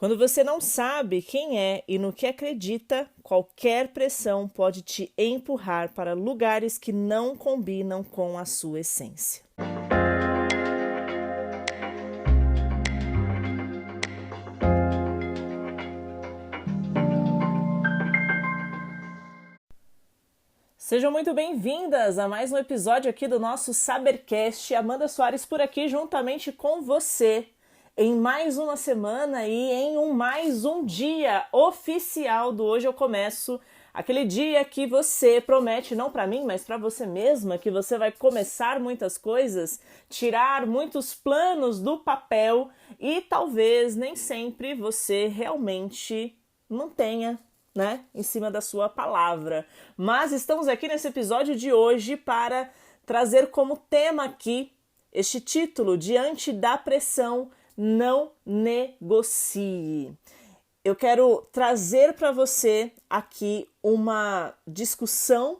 Quando você não sabe quem é e no que acredita, qualquer pressão pode te empurrar para lugares que não combinam com a sua essência. Sejam muito bem-vindas a mais um episódio aqui do nosso Sabercast. Amanda Soares por aqui juntamente com você em mais uma semana e em mais um dia oficial do Hoje Eu Começo. Aquele dia que você promete, não para mim, mas para você mesma, que você vai começar muitas coisas, tirar muitos planos do papel e talvez nem sempre você realmente mantenha, em cima da sua palavra. Mas estamos aqui nesse episódio de hoje para trazer como tema aqui este título: Diante da pressão, não negocie. Eu quero trazer para você aqui uma discussão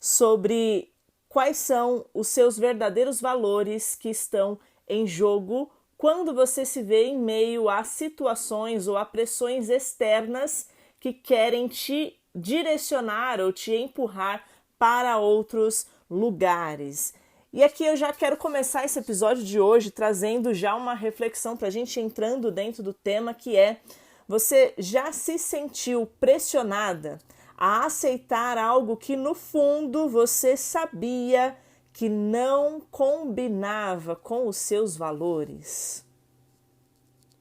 sobre quais são os seus verdadeiros valores que estão em jogo quando você se vê em meio a situações ou a pressões externas que querem te direcionar ou te empurrar para outros lugares. E aqui eu já quero começar esse episódio de hoje trazendo já uma reflexão para a gente entrando dentro do tema, que é: você já se sentiu pressionada a aceitar algo que no fundo você sabia que não combinava com os seus valores?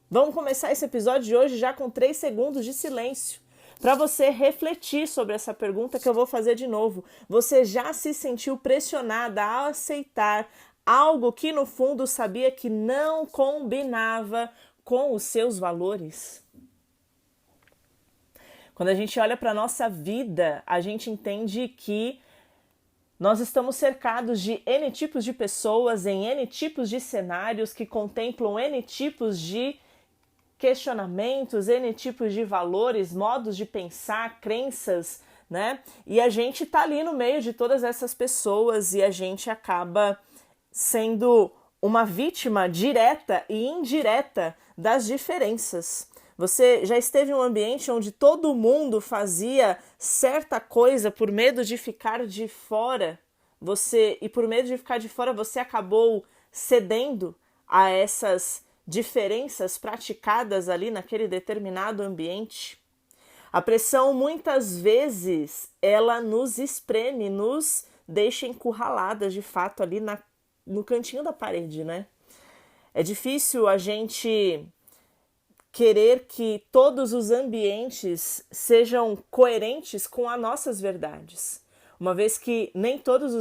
Vamos começar esse episódio de hoje já com 3 segundos de silêncio para você refletir sobre essa pergunta que eu vou fazer de novo. Você já se sentiu pressionada a aceitar algo que no fundo sabia que não combinava com os seus valores? Quando a gente olha para a nossa vida, a gente entende que nós estamos cercados de N tipos de pessoas, em N tipos de cenários que contemplam N tipos de questionamentos, N tipos de valores, modos de pensar, crenças, E a gente tá ali no meio de todas essas pessoas e a gente acaba sendo uma vítima direta e indireta das diferenças. Você já esteve em um ambiente onde todo mundo fazia certa coisa por medo de ficar de fora? E por medo de ficar de fora, você acabou cedendo a essas diferenças praticadas ali naquele determinado ambiente? A pressão, muitas vezes, ela nos espreme, nos deixa encurraladas, de fato, ali no cantinho da parede, É difícil a gente querer que todos os ambientes sejam coerentes com as nossas verdades, uma vez que nem todos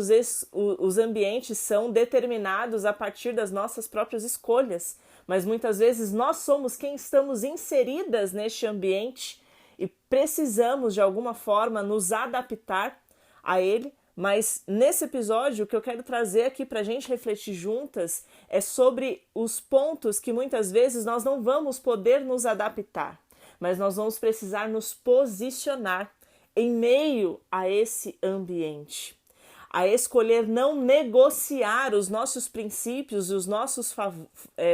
os ambientes são determinados a partir das nossas próprias escolhas, mas muitas vezes nós somos quem estamos inseridas neste ambiente e precisamos de alguma forma nos adaptar a ele. Mas nesse episódio o que eu quero trazer aqui para a gente refletir juntas é sobre os pontos que muitas vezes nós não vamos poder nos adaptar, mas nós vamos precisar nos posicionar em meio a esse ambiente, a escolher não negociar os nossos princípios e os nossos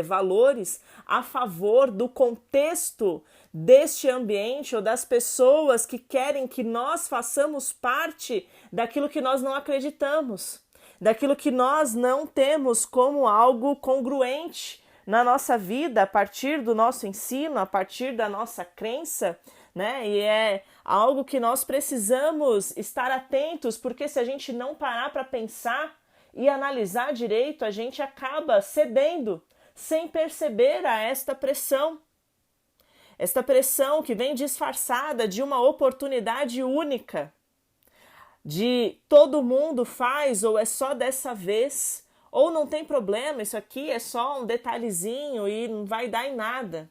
valores a favor do contexto deste ambiente ou das pessoas que querem que nós façamos parte daquilo que nós não acreditamos, daquilo que nós não temos como algo congruente na nossa vida a partir do nosso ensino, a partir da nossa crença, E é algo que nós precisamos estar atentos, porque se a gente não parar para pensar e analisar direito, a gente acaba cedendo sem perceber a esta pressão. Esta pressão que vem disfarçada de uma oportunidade única, de todo mundo faz ou é só dessa vez, ou não tem problema, isso aqui é só um detalhezinho e não vai dar em nada.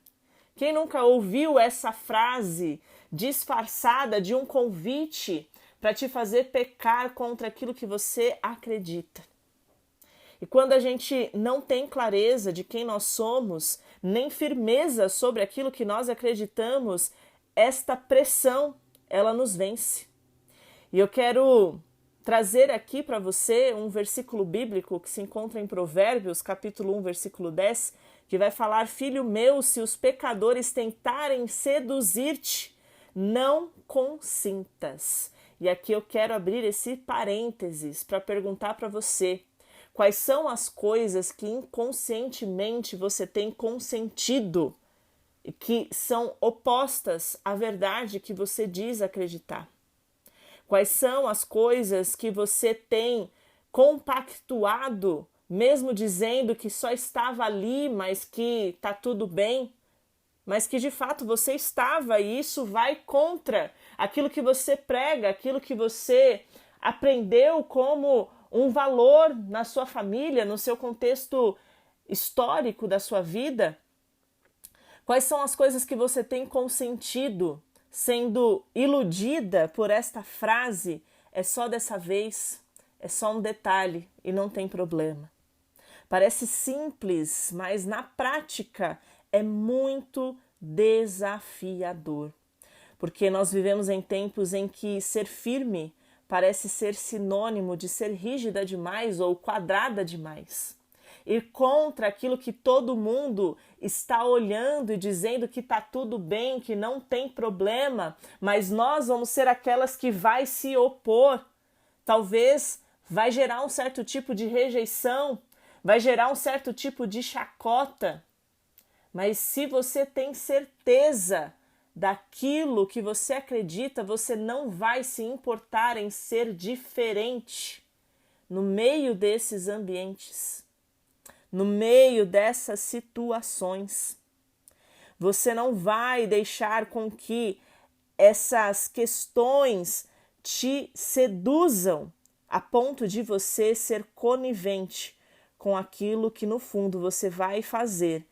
Quem nunca ouviu essa frase disfarçada de um convite para te fazer pecar contra aquilo que você acredita? E quando a gente não tem clareza de quem nós somos, nem firmeza sobre aquilo que nós acreditamos, esta pressão, ela nos vence. E eu quero trazer aqui para você um versículo bíblico que se encontra em Provérbios, capítulo 1, versículo 10, que vai falar: filho meu, se os pecadores tentarem seduzir-te, não consintas. E aqui eu quero abrir esse parênteses para perguntar para você: quais são as coisas que inconscientemente você tem consentido e que são opostas à verdade que você diz acreditar? Quais são as coisas que você tem compactuado, mesmo dizendo que só estava ali, mas que tá tudo bem, mas que de fato você estava, e isso vai contra aquilo que você prega, aquilo que você aprendeu como um valor na sua família, no seu contexto histórico da sua vida? Quais são as coisas que você tem consentido, sendo iludida por esta frase: é só dessa vez, é só um detalhe e não tem problema? Parece simples, mas na prática é muito desafiador, porque nós vivemos em tempos em que ser firme parece ser sinônimo de ser rígida demais ou quadrada demais. Ir contra aquilo que todo mundo está olhando e dizendo que está tudo bem, que não tem problema, mas nós vamos ser aquelas que vai se opor. Talvez vai gerar um certo tipo de rejeição, vai gerar um certo tipo de chacota. Mas se você tem certeza daquilo que você acredita, você não vai se importar em ser diferente no meio desses ambientes, no meio dessas situações. Você não vai deixar com que essas questões te seduzam a ponto de você ser conivente com aquilo que no fundo você vai fazer,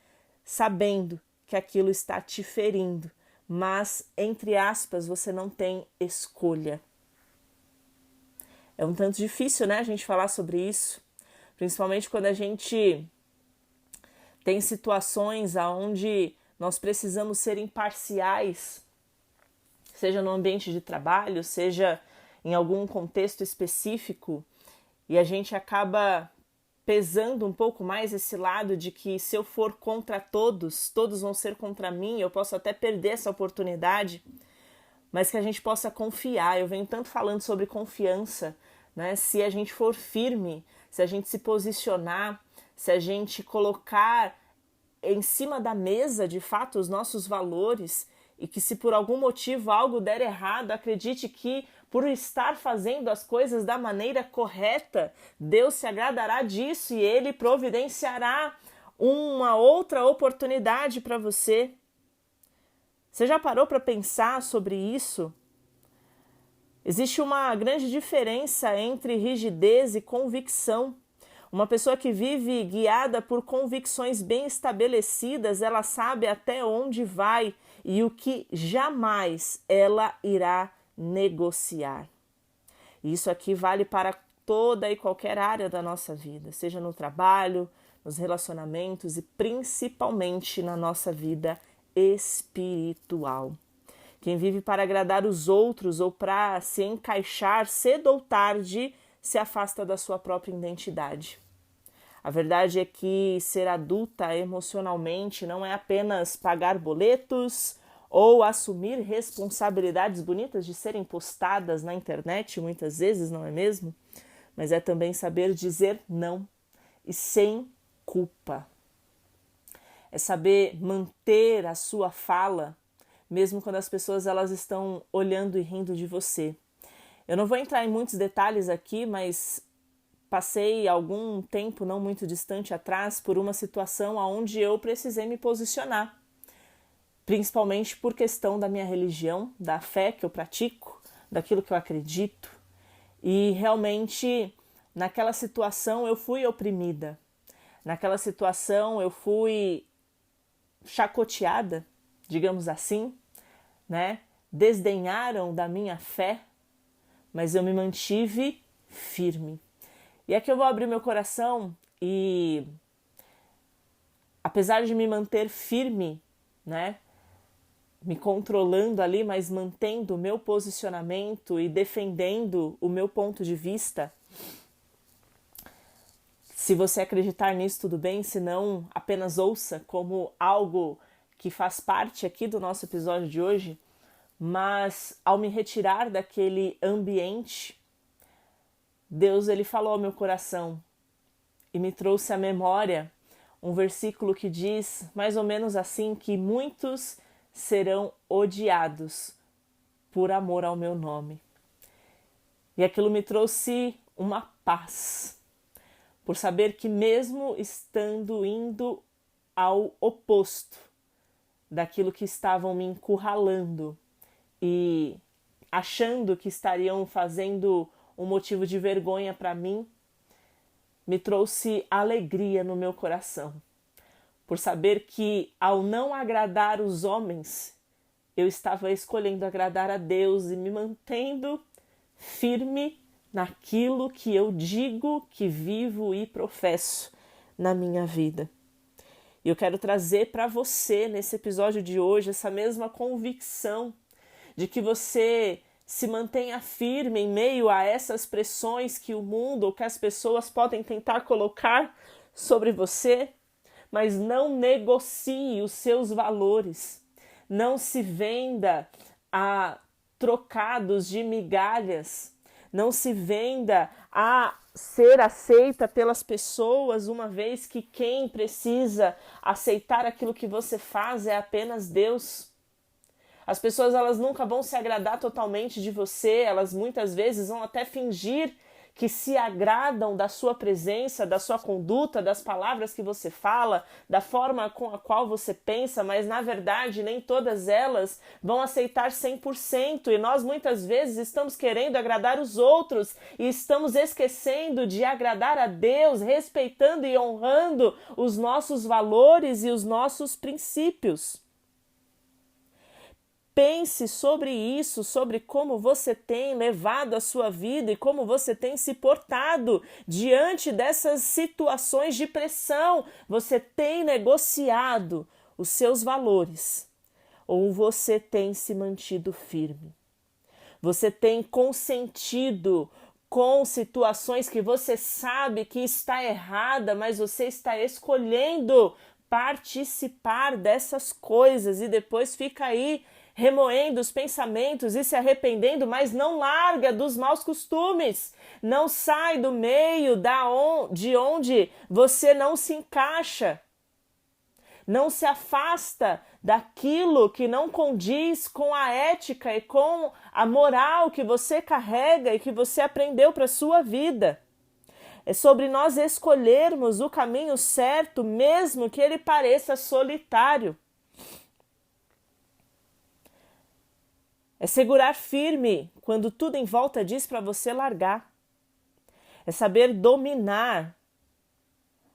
sabendo que aquilo está te ferindo, mas, entre aspas, você não tem escolha. É um tanto difícil, né, a gente falar sobre isso, principalmente quando a gente tem situações onde nós precisamos ser imparciais, seja no ambiente de trabalho, seja em algum contexto específico, e a gente acaba pesando um pouco mais esse lado de que se eu for contra todos, todos vão ser contra mim, eu posso até perder essa oportunidade, mas que a gente possa confiar. Eu venho tanto falando sobre confiança, né? Se a gente for firme, se a gente se posicionar, se a gente colocar em cima da mesa, de fato, os nossos valores, e que se por algum motivo algo der errado, acredite que por estar fazendo as coisas da maneira correta, Deus se agradará disso e Ele providenciará uma outra oportunidade para você. Você já parou para pensar sobre isso? Existe uma grande diferença entre rigidez e convicção. Uma pessoa que vive guiada por convicções bem estabelecidas, ela sabe até onde vai e o que jamais ela irá negociar. Isso aqui vale para toda e qualquer área da nossa vida, seja no trabalho, nos relacionamentos e principalmente na nossa vida espiritual. Quem vive para agradar os outros ou para se encaixar cedo ou tarde se afasta da sua própria identidade. A verdade é que ser adulta emocionalmente não é apenas pagar boletos ou assumir responsabilidades bonitas de serem postadas na internet, muitas vezes, não é mesmo? Mas é também saber dizer não e sem culpa. É saber manter a sua fala, mesmo quando as pessoas elas estão olhando e rindo de você. Eu não vou entrar em muitos detalhes aqui, mas passei algum tempo não muito distante atrás por uma situação onde eu precisei me posicionar, principalmente por questão da minha religião, da fé que eu pratico, daquilo que eu acredito. E realmente, naquela situação eu fui oprimida, naquela situação eu fui chacoteada, digamos assim, né? Desdenharam da minha fé, mas eu me mantive firme. E aqui eu vou abrir meu coração e, apesar de me manter firme, né? Me controlando ali, mas mantendo o meu posicionamento e defendendo o meu ponto de vista, Se você acreditar nisso, tudo bem, se não, apenas ouça como algo que faz parte aqui do nosso episódio de hoje. Mas ao me retirar daquele ambiente, Deus ele falou ao meu coração e me trouxe à memória um versículo que diz mais ou menos assim, que muitos serão odiados por amor ao meu nome. E aquilo me trouxe uma paz, por saber que mesmo estando indo ao oposto daquilo que estavam me encurralando e achando que estariam fazendo um motivo de vergonha para mim, me trouxe alegria no meu coração, por saber que ao não agradar os homens, eu estava escolhendo agradar a Deus e me mantendo firme naquilo que eu digo, que vivo e professo na minha vida. E eu quero trazer para você, nesse episódio de hoje, essa mesma convicção de que você se mantenha firme em meio a essas pressões que o mundo ou que as pessoas podem tentar colocar sobre você, mas não negocie os seus valores. Não se venda a trocados de migalhas. Não se venda a ser aceita pelas pessoas, uma vez que quem precisa aceitar aquilo que você faz é apenas Deus. As pessoas elas nunca vão se agradar totalmente de você, elas muitas vezes vão até fingir que se agradam da sua presença, da sua conduta, das palavras que você fala, da forma com a qual você pensa, mas na verdade nem todas elas vão aceitar 100%, e nós muitas vezes estamos querendo agradar os outros e estamos esquecendo de agradar a Deus, respeitando e honrando os nossos valores e os nossos princípios. Pense sobre isso, sobre como você tem levado a sua vida e como você tem se portado diante dessas situações de pressão. Você tem negociado os seus valores ou você tem se mantido firme? Você tem consentido com situações que você sabe que está errada, mas você está escolhendo participar dessas coisas e depois fica aí remoendo os pensamentos e se arrependendo, mas não larga dos maus costumes, não sai do meio de onde você não se encaixa, não se afasta daquilo que não condiz com a ética e com a moral que você carrega e que você aprendeu para a sua vida. É sobre nós escolhermos o caminho certo, mesmo que ele pareça solitário. É segurar firme quando tudo em volta diz para você largar. É saber dominar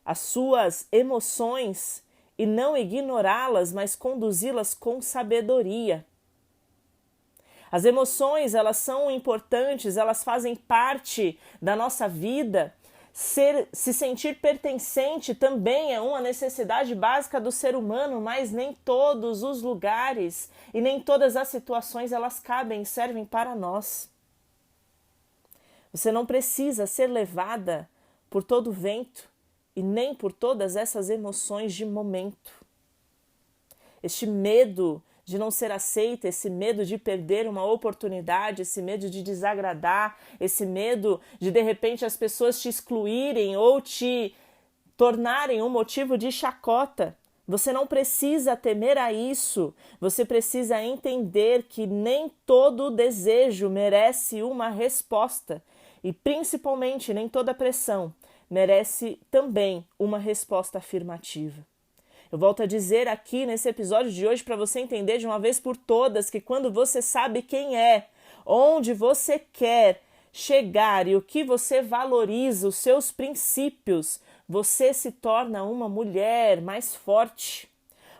as suas emoções e não ignorá-las, mas conduzi-las com sabedoria. As emoções, elas são importantes, elas fazem parte da nossa vida. Se sentir pertencente também é uma necessidade básica do ser humano, mas nem todos os lugares e nem todas as situações elas cabem e servem para nós. Você não precisa ser levada por todo o vento e nem por todas essas emoções de momento. Este medo de não ser aceita, esse medo de perder uma oportunidade, esse medo de desagradar, esse medo de repente as pessoas te excluírem ou te tornarem um motivo de chacota. Você não precisa temer a isso, você precisa entender que nem todo desejo merece uma resposta e principalmente nem toda pressão merece também uma resposta afirmativa. Eu volto a dizer aqui nesse episódio de hoje para você entender de uma vez por todas que quando você sabe quem é, onde você quer chegar e o que você valoriza, os seus princípios, você se torna uma mulher mais forte,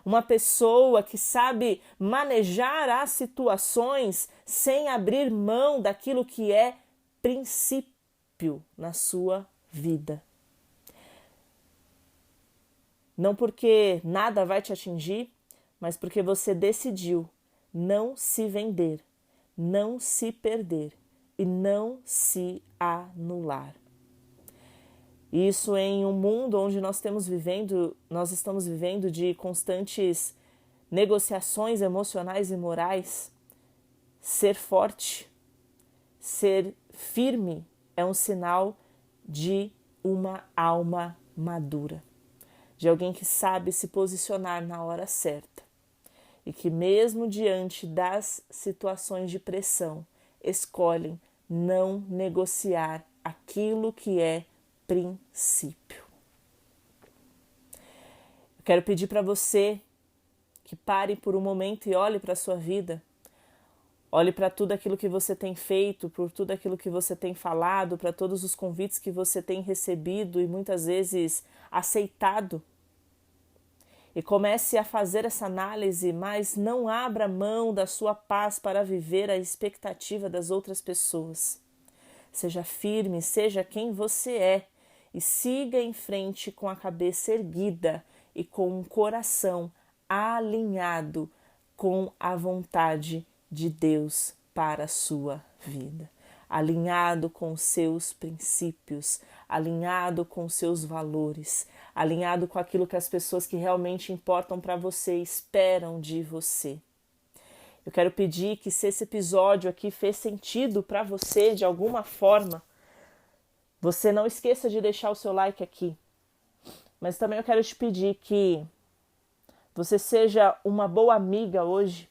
uma pessoa que sabe manejar as situações sem abrir mão daquilo que é princípio na sua vida. Não porque nada vai te atingir, mas porque você decidiu não se vender, não se perder e não se anular. E isso em um mundo onde nós estamos vivendo de constantes negociações emocionais e morais. Ser forte, ser firme é um sinal de uma alma madura, de alguém que sabe se posicionar na hora certa e que mesmo diante das situações de pressão, escolhem não negociar aquilo que é princípio. Eu quero pedir para você que pare por um momento e olhe para a sua vida. Olhe para tudo aquilo que você tem feito, por tudo aquilo que você tem falado, para todos os convites que você tem recebido e muitas vezes aceitado. E comece a fazer essa análise, mas não abra mão da sua paz para viver a expectativa das outras pessoas. Seja firme, seja quem você é e siga em frente com a cabeça erguida e com um coração alinhado com a vontade de Deus para a sua vida, alinhado com os seus princípios, alinhado com os seus valores, alinhado com aquilo que as pessoas que realmente importam para você esperam de você. Eu quero pedir que, se esse episódio aqui fez sentido para você de alguma forma, você não esqueça de deixar o seu like aqui. Mas também eu quero te pedir que você seja uma boa amiga hoje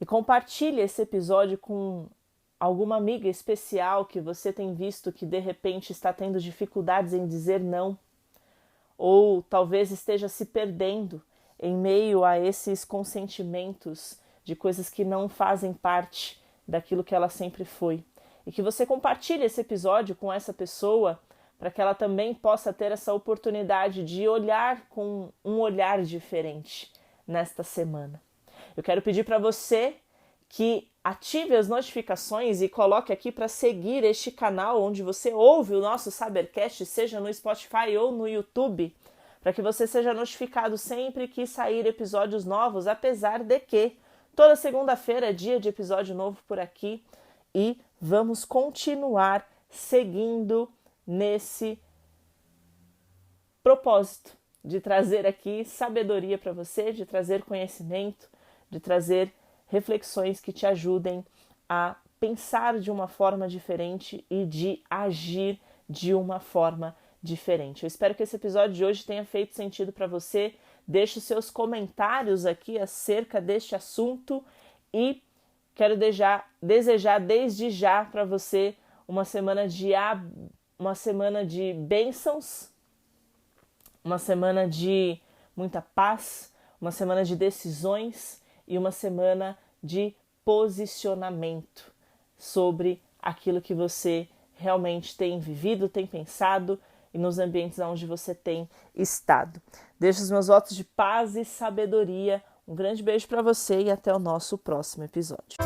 e compartilhe esse episódio com alguma amiga especial que você tem visto que de repente está tendo dificuldades em dizer não, ou talvez esteja se perdendo em meio a esses consentimentos de coisas que não fazem parte daquilo que ela sempre foi. E que você compartilhe esse episódio com essa pessoa para que ela também possa ter essa oportunidade de olhar com um olhar diferente nesta semana. Eu quero pedir para você que ative as notificações e coloque aqui para seguir este canal onde você ouve o nosso Sabercast, seja no Spotify ou no YouTube, para que você seja notificado sempre que sair episódios novos, apesar de que toda segunda-feira é dia de episódio novo por aqui e vamos continuar seguindo nesse propósito de trazer aqui sabedoria para você, de trazer conhecimento, de trazer reflexões que te ajudem a pensar de uma forma diferente e de agir de uma forma diferente. Eu espero que esse episódio de hoje tenha feito sentido para você. Deixe os seus comentários aqui acerca deste assunto e quero desejar desde já para você uma semana de bênçãos, uma semana de muita paz, uma semana de decisões e uma semana de posicionamento sobre aquilo que você realmente tem vivido, tem pensado e nos ambientes onde você tem estado. Deixo os meus votos de paz e sabedoria. Um grande beijo para você e até o nosso próximo episódio.